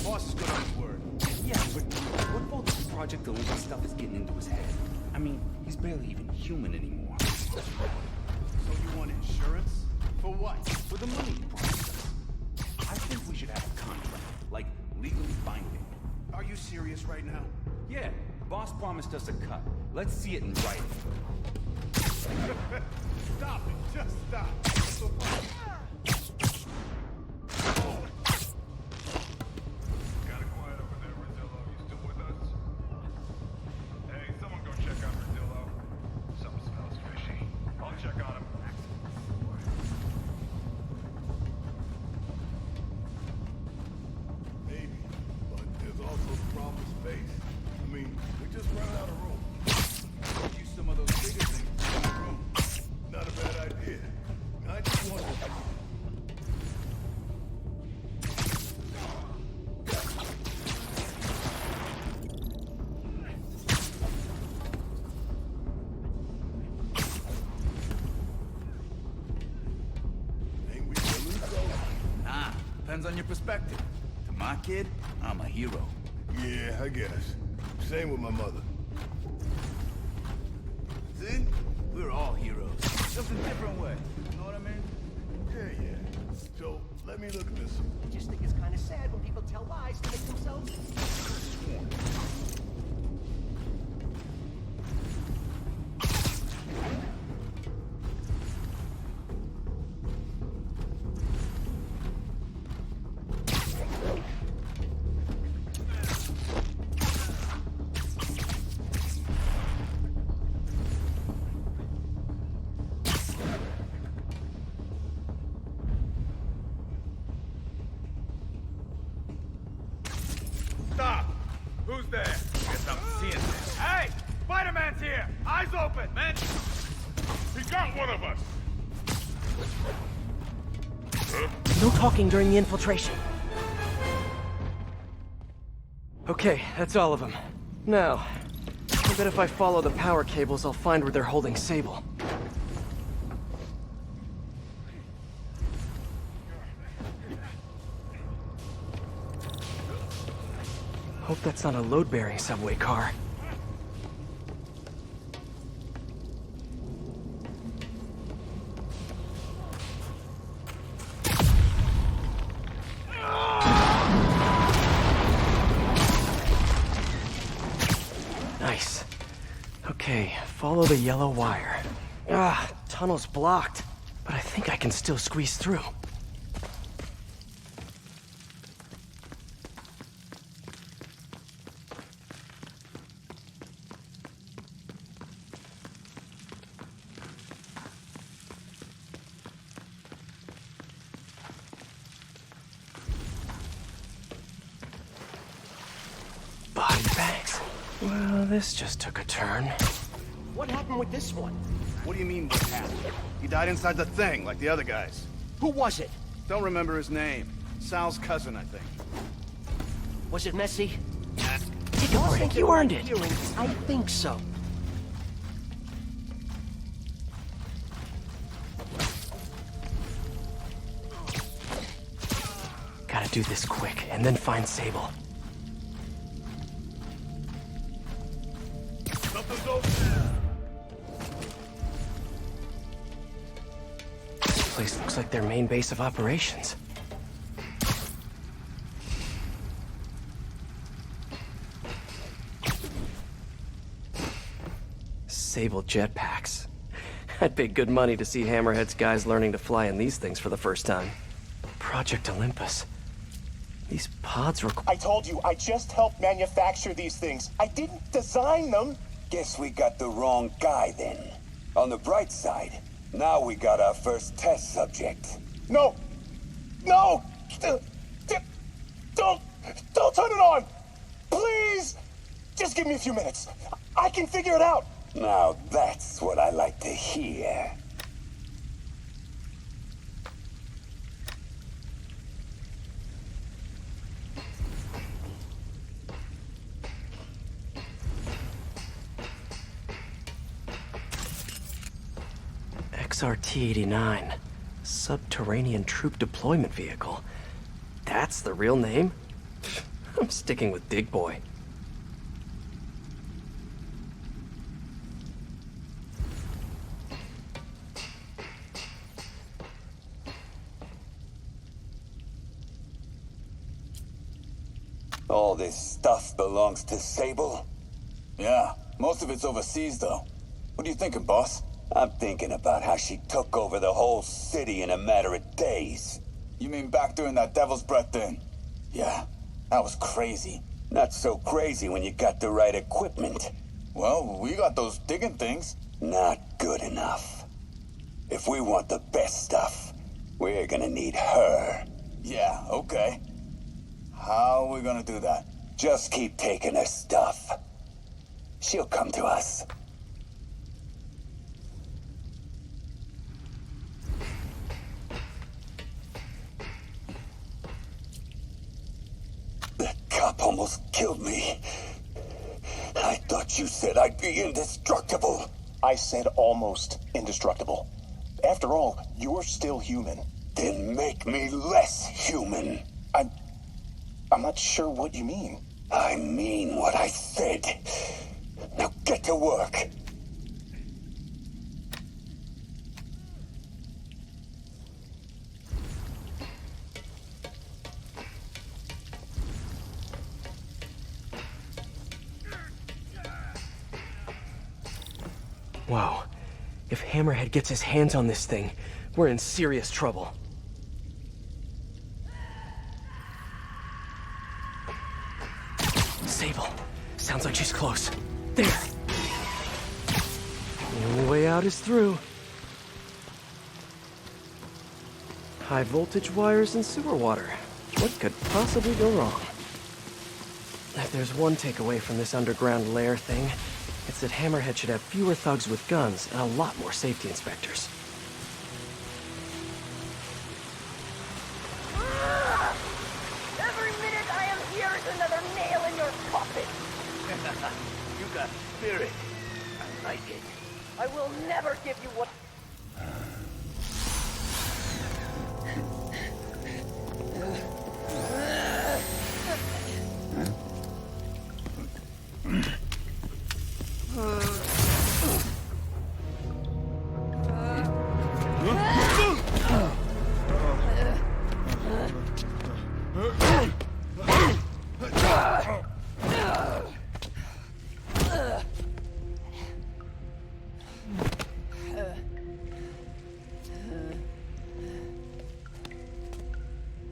Speaker 6: Boss is good on his word.
Speaker 12: Yeah, but what about this Project Olympus stuff is getting into his head? I mean, he's barely even human anymore.
Speaker 6: So you want insurance? For what?
Speaker 12: For the money he promised us. I think we should have a contract, like legally binding.
Speaker 6: Are you serious right now?
Speaker 12: Yeah, boss promised us a cut. Let's see it in writing.
Speaker 6: Stop it. Just stop. Got it quiet over there, Rosillo. You still with us? Hey, someone go check on Rosillo. Something smells fishy. I'll check on him. Maybe, but there's also the problem with space. I mean, we just ran out of room. Use some of those bigger things in the room. Not a bad idea. I just want to... Ain't we feeling so?
Speaker 12: Ah, depends on your perspective. To my kid, I'm a hero.
Speaker 6: Yeah, I guess. Same with my mother. See? We're all heroes. Just a different way. You know what I mean? Yeah. So, let me look at this.
Speaker 2: I just think it's kind of sad when people tell lies to make themselves sworn.
Speaker 6: Stop! Who's there? Guess I'm seeing this. Hey! Spider-Man's here! Eyes open! Man! He got one of us!
Speaker 2: No talking during the infiltration. Okay, that's all of them. Now, I bet if I follow the power cables, I'll find where they're holding Sable. Hope that's not a load-bearing subway car. Nice. Okay, follow the yellow wire. Ah, tunnel's blocked, but I think I can still squeeze through. Body bags. Well, this just took a turn.
Speaker 13: What happened with this one?
Speaker 6: What do you mean what happened? He died inside the thing, like the other guys.
Speaker 13: Who was it?
Speaker 6: Don't remember his name. Sal's cousin, I think.
Speaker 13: Was it messy?
Speaker 2: Take a break, you earned it.
Speaker 13: I think so.
Speaker 2: Gotta do this quick, and then find Sable.
Speaker 6: Something's over there.
Speaker 2: This place looks like their main base of operations. Sable jetpacks. I'd pay good money to see Hammerhead's guys learning to fly in these things for the first time. Project Olympus. These pods require...
Speaker 14: I told you, I just helped manufacture these things. I didn't design them.
Speaker 15: Guess we got the wrong guy then. On the bright side, now we got our first test subject.
Speaker 14: No! No! Don't turn it on! Please! Just give me a few minutes. I can figure it out.
Speaker 15: Now that's what I like to hear.
Speaker 2: XRT-89. Subterranean Troop Deployment Vehicle. That's the real name? I'm sticking with Dig Boy.
Speaker 15: All this stuff belongs to Sable?
Speaker 14: Yeah, most of it's overseas, though. What are you thinking, boss?
Speaker 15: I'm thinking about how she took over the whole city in a matter of days.
Speaker 14: You mean back during that Devil's Breath thing? Yeah, that was crazy.
Speaker 15: Not so crazy when you got the right equipment.
Speaker 14: Well, we got those digging things.
Speaker 15: Not good enough. If we want the best stuff, we're gonna need her.
Speaker 14: Yeah, okay. How are we gonna do that?
Speaker 15: Just keep taking her stuff. She'll come to us. That cop almost killed me. I thought you said I'd be indestructible.
Speaker 14: I said almost indestructible. After all, you're still human.
Speaker 15: Then make me less human.
Speaker 14: I'm not sure what you mean.
Speaker 15: I mean what I said. Now get to work.
Speaker 2: Wow. If Hammerhead gets his hands on this thing, we're in serious trouble. Sable. Sounds like she's close. There. The only way out is through. High voltage wires and sewer water. What could possibly go wrong? If there's one takeaway from this underground lair thing, it's that Hammerhead should have fewer thugs with guns and a lot more safety inspectors.
Speaker 8: Every minute I am here is another nail in your coffin.
Speaker 13: You got spirit. I like it.
Speaker 8: I will never give you what...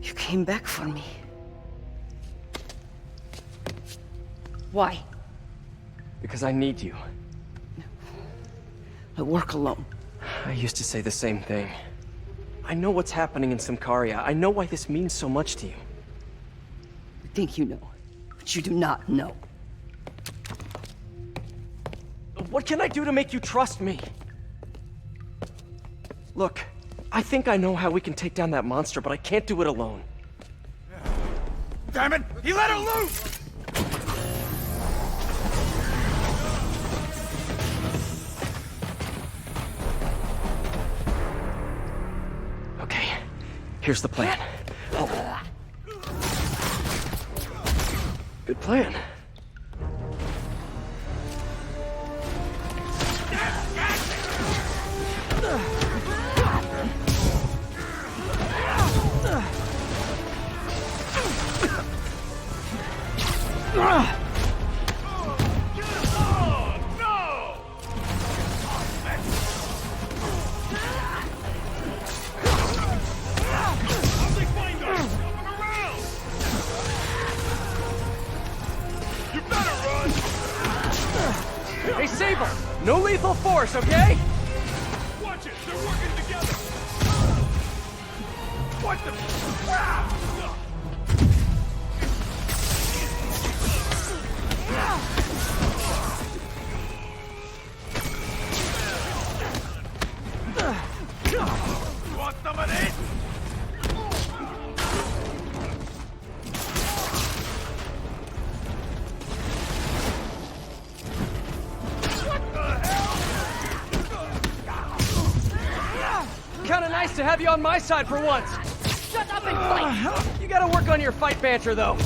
Speaker 16: You came back for me. Why?
Speaker 2: Because I need you.
Speaker 16: I work alone.
Speaker 2: I used to say the same thing. I know what's happening in Symkaria. I know why this means so much to you.
Speaker 16: You think you know, but you do not know.
Speaker 2: What can I do to make you trust me? Look, I think I know how we can take down that monster, but I can't do it alone.
Speaker 6: Damn it! He let her loose!
Speaker 2: Okay, here's the plan. Good plan. Hey, Sable! No lethal force, okay?
Speaker 6: Watch it! They're working together! What the... You want some of this?
Speaker 2: Kinda nice to have you on my side for once.
Speaker 4: Shut up and fight!
Speaker 2: You gotta work on your fight banter, though.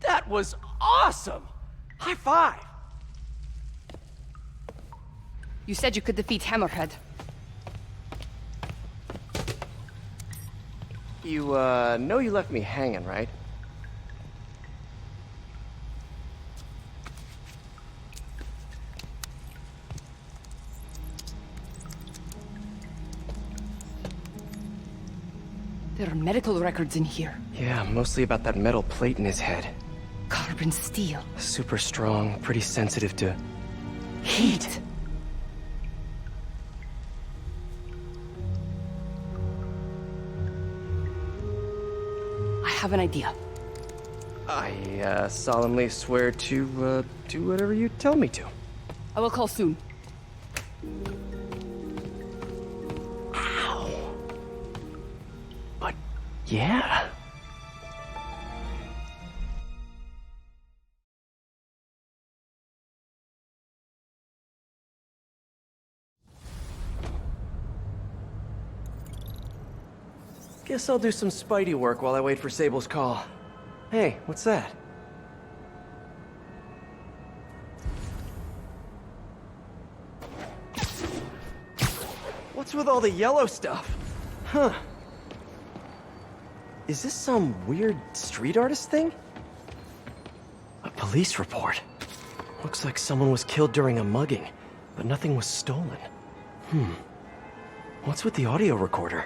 Speaker 2: That was awesome! High five!
Speaker 4: You said you could defeat Hammerhead.
Speaker 2: You, know you left me hanging, right?
Speaker 16: There are medical records in here.
Speaker 2: Yeah, mostly about that metal plate in his head.
Speaker 16: Carbon steel.
Speaker 2: Super strong, pretty sensitive to...
Speaker 16: heat. I have an idea.
Speaker 2: I, solemnly swear to, do whatever you tell me to.
Speaker 16: I will call soon.
Speaker 2: Ow. But, yeah. Guess I'll do some Spidey work while I wait for Sable's call. Hey, what's that? What's with all the yellow stuff? Huh. Is this some weird street artist thing? A police report. Looks like someone was killed during a mugging, but nothing was stolen. What's with the audio recorder?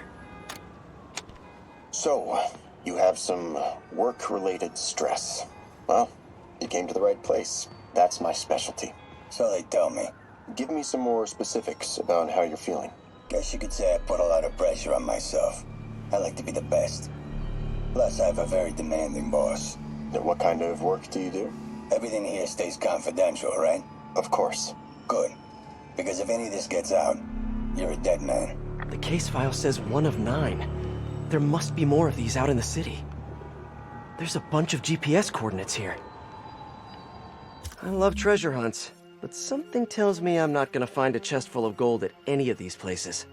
Speaker 17: So, you have some work-related stress. Well, you came to the right place. That's my specialty.
Speaker 15: So they tell me.
Speaker 17: Give me some more specifics about how you're feeling.
Speaker 15: Guess you could say I put a lot of pressure on myself. I like to be the best. Plus, I have a very demanding boss.
Speaker 17: What kind of work do you do?
Speaker 15: Everything here stays confidential, right?
Speaker 17: Of course.
Speaker 15: Good. Because if any of this gets out, you're a dead man.
Speaker 2: The case file says 1 of 9. There must be more of these out in the city. There's a bunch of GPS coordinates here. I love treasure hunts, but something tells me I'm not gonna find a chest full of gold at any of these places.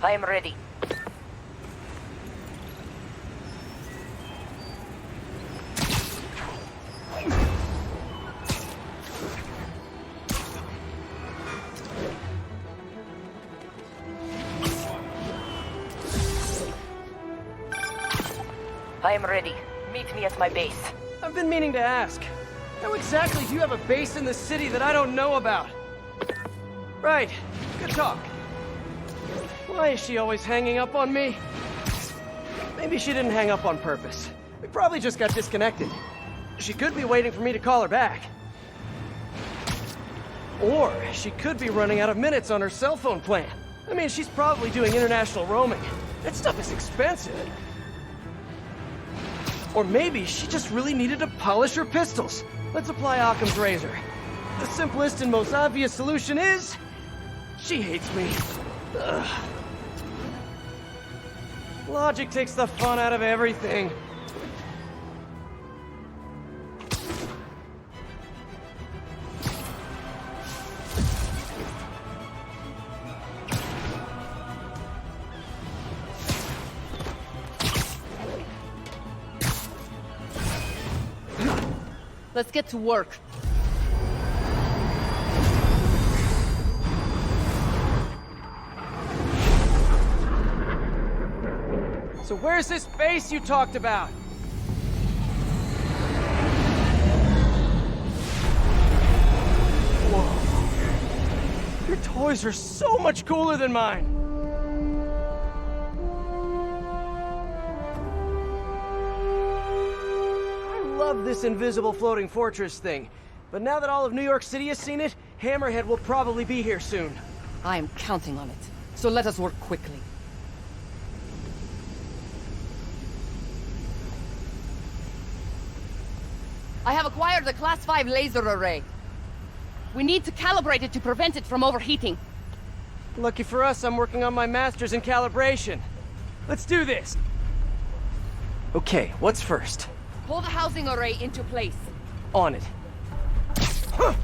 Speaker 8: I am ready. I am ready. Meet me at my base.
Speaker 2: I've been meaning to ask. How exactly do you have a base in the city that I don't know about? Right. Good talk. Why is she always hanging up on me? Maybe she didn't hang up on purpose. We probably just got disconnected. She could be waiting for me to call her back. Or she could be running out of minutes on her cell phone plan. I mean, she's probably doing international roaming. That stuff is expensive. Or maybe she just really needed to polish her pistols. Let's apply Occam's razor. The simplest and most obvious solution is... she hates me. Ugh. Logic takes the fun out of everything.
Speaker 4: Let's get to work.
Speaker 2: So where's this base you talked about? Whoa. Your toys are so much cooler than mine. I love this invisible floating fortress thing. But now that all of New York City has seen it, Hammerhead will probably be here soon.
Speaker 4: I am counting on it. So let us work quickly. I have acquired a Class 5 laser array. We need to calibrate it to prevent it from overheating.
Speaker 2: Lucky for us, I'm working on my master's in calibration. Let's do this! Okay, what's first?
Speaker 4: Pull the housing array into place.
Speaker 2: On it. Huh.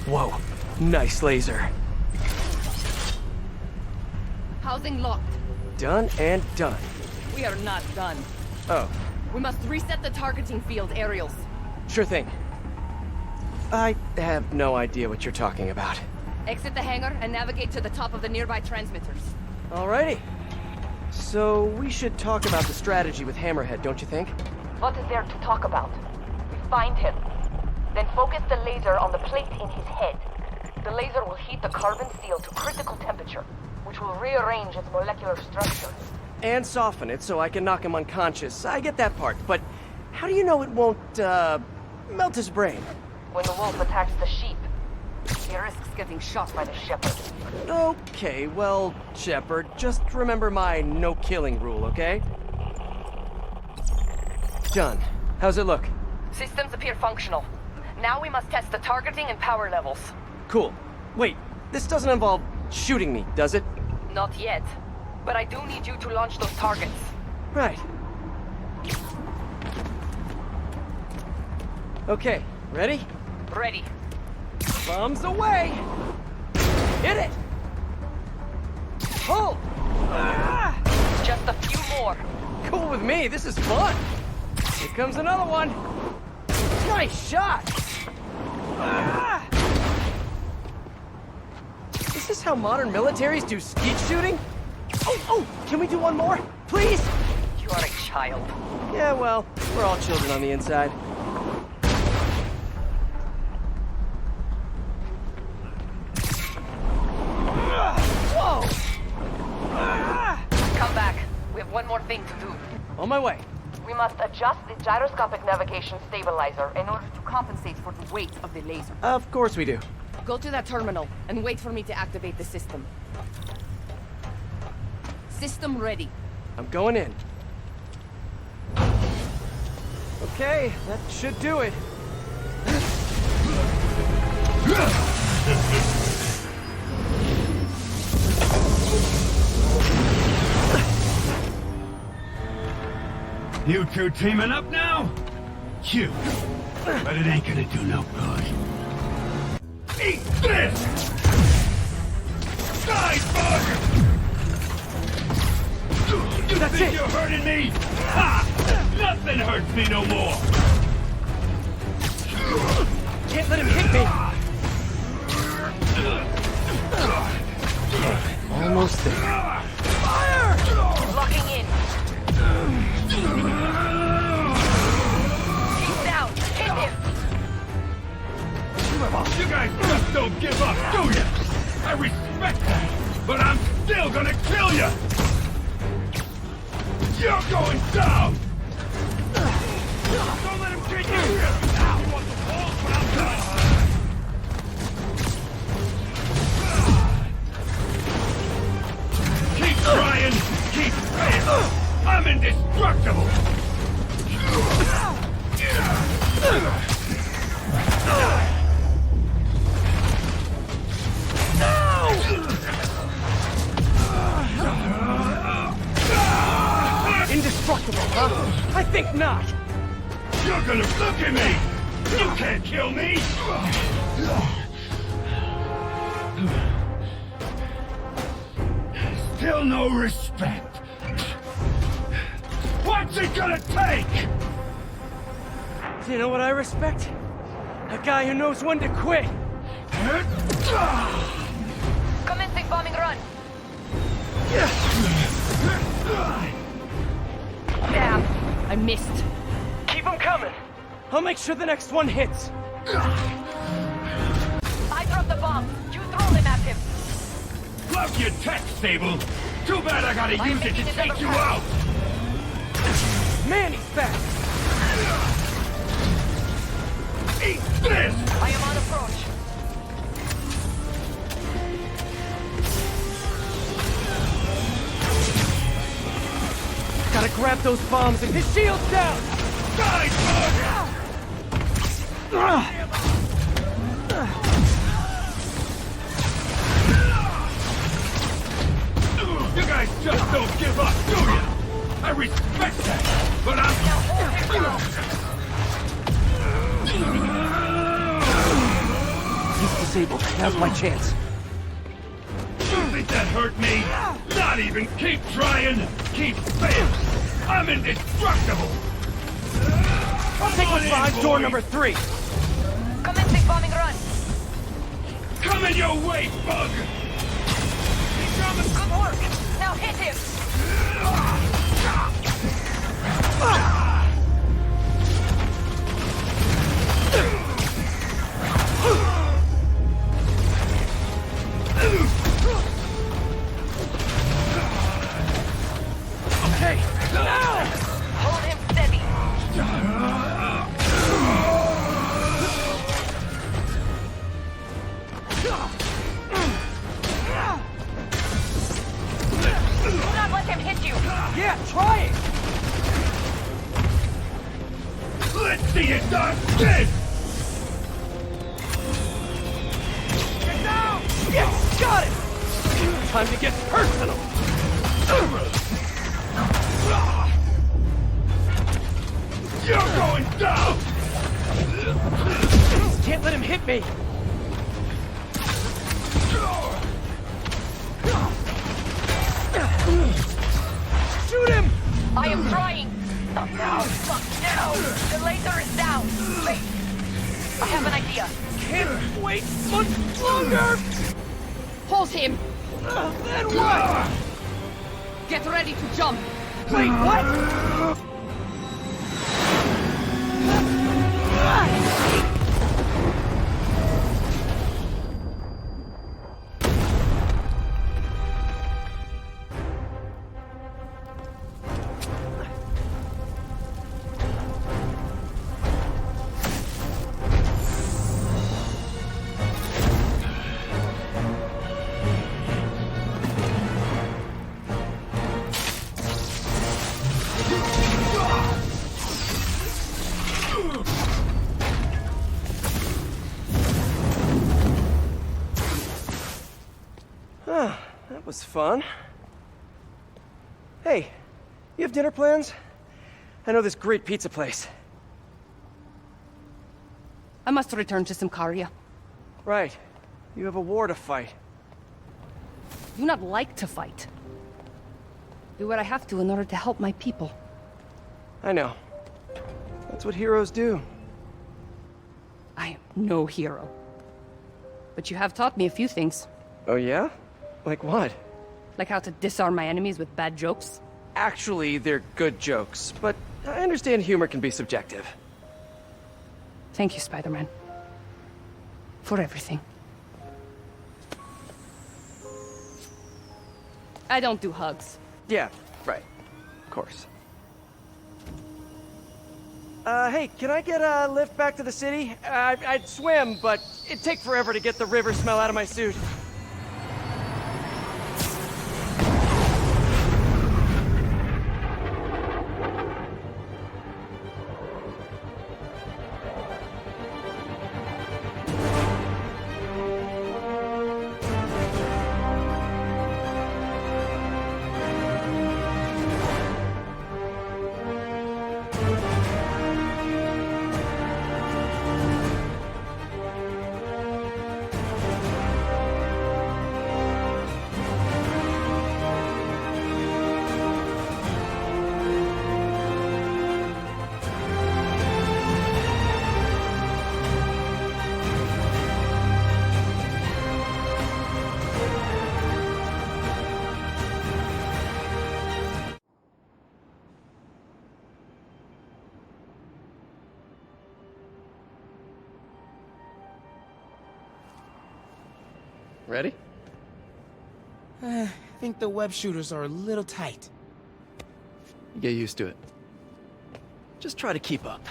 Speaker 2: Whoa, nice laser.
Speaker 4: Housing locked.
Speaker 2: Done and done.
Speaker 4: We are not done.
Speaker 2: Oh.
Speaker 4: We must reset the targeting field aerials.
Speaker 2: Sure thing. I have no idea what you're talking about.
Speaker 4: Exit the hangar and navigate to the top of the nearby transmitters.
Speaker 2: Alrighty. So, we should talk about the strategy with Hammerhead, don't you think?
Speaker 5: What is there to talk about? We find him. Then focus the laser on the plate in his head. The laser will heat the carbon steel to critical temperature, which will rearrange its molecular structure.
Speaker 2: And soften it so I can knock him unconscious. I get that part, but how do you know it won't, melt his brain?
Speaker 5: When the wolf attacks the sheep, he risks getting shot by the shepherd.
Speaker 2: Okay, well, Shepard, just remember my no-killing rule, okay? Done. How's it look?
Speaker 5: Systems appear functional. Now we must test the targeting and power levels.
Speaker 2: Cool. Wait, this doesn't involve shooting me, does it?
Speaker 5: Not yet. But I do need you to launch those targets.
Speaker 2: Right. Okay, ready?
Speaker 5: Ready.
Speaker 2: Bombs away! Hit it! Pull! Ah!
Speaker 5: Just a few more.
Speaker 2: Cool with me, this is fun! Here comes another one! Nice shot! Ah! Is this how modern militaries do skeet shooting? Oh, can we do one more? Please?
Speaker 5: You are a child.
Speaker 2: Yeah, well, we're all children on the inside. Whoa!
Speaker 5: Come back. We have one more thing to do.
Speaker 2: On my way.
Speaker 5: We must adjust the gyroscopic navigation stabilizer in order to compensate for the weight of the laser.
Speaker 2: Of course we do.
Speaker 4: Go to that terminal and wait for me to activate the system. System ready.
Speaker 2: I'm going in. Okay, that should do it.
Speaker 18: You two teaming up now? Cute. But it ain't gonna do no good. Eat this! Die, bug! You
Speaker 2: That's
Speaker 18: think
Speaker 2: it.
Speaker 18: you're hurting me? Ha! Nothing hurts me no more!
Speaker 2: Can't let him hit me! Almost there. Fire!
Speaker 5: Locking in. He's down. Hit him.
Speaker 18: You guys just don't give up, do you? I respect that, but I'm still gonna kill you! You're going down! Don't let him take you! Now you want the walls when I'm done! Keep trying, keep praying! I'm indestructible!
Speaker 2: indestructible, huh? I think not!
Speaker 18: You're gonna look at me! You can't kill me! Still no respect. What's it gonna take?
Speaker 2: Do you know what I respect? A guy who knows when to quit!
Speaker 4: Commencing bombing run. Damn, I missed.
Speaker 2: Keep them coming! I'll make sure the next one hits!
Speaker 4: I dropped the bomb. You throw them at him.
Speaker 18: Love your tech, Sable. Too bad I gotta use it to take you out.
Speaker 2: Man, he's back!
Speaker 18: Eat this!
Speaker 4: I am on approach.
Speaker 2: Gotta grab those bombs and his shield's down!
Speaker 18: Die, bug! You guys just don't give up, do ya? I respect that, but I'm...
Speaker 2: He's disabled. Now's my chance.
Speaker 18: You think that hurt me? Not even. Keep trying. Keep failing. I'm indestructible.
Speaker 2: I'll take what's behind door number 3.
Speaker 4: Commencing bombing run.
Speaker 18: Coming your way, bug.
Speaker 4: Good work. Now hit him.
Speaker 2: Okay, now!
Speaker 4: Hold him steady. Do not let him hit you.
Speaker 2: Yeah, try it!
Speaker 18: Let's see it done this!
Speaker 2: Get down! Yes, got it! Time to get personal!
Speaker 18: You're going down!
Speaker 2: Can't let him hit me! Shoot him!
Speaker 4: I am trying. Oh, no, fuck, no. The laser is down. Wait. I have an idea.
Speaker 2: Can't wait much longer!
Speaker 4: Hold him.
Speaker 2: Then what?
Speaker 4: Get ready to jump.
Speaker 2: Wait, what? That was fun. Hey, you have dinner plans? I know this great pizza place.
Speaker 4: I must return to Symkaria.
Speaker 2: Right. You have a war to fight.
Speaker 4: I do not like to fight. Do what I have to in order to help my people.
Speaker 2: I know. That's what heroes do.
Speaker 4: I am no hero. But you have taught me a few things.
Speaker 2: Oh yeah? Like what?
Speaker 4: Like how to disarm my enemies with bad jokes.
Speaker 2: Actually, they're good jokes, but I understand humor can be subjective.
Speaker 4: Thank you, Spider-Man. For everything. I don't do hugs.
Speaker 2: Yeah, right. Of course. Hey, can I get a lift back to the city? I'd swim, but it'd take forever to get the river smell out of my suit. Ready?
Speaker 8: I think the web shooters are a little tight.
Speaker 2: Get used to it. Just try to keep up.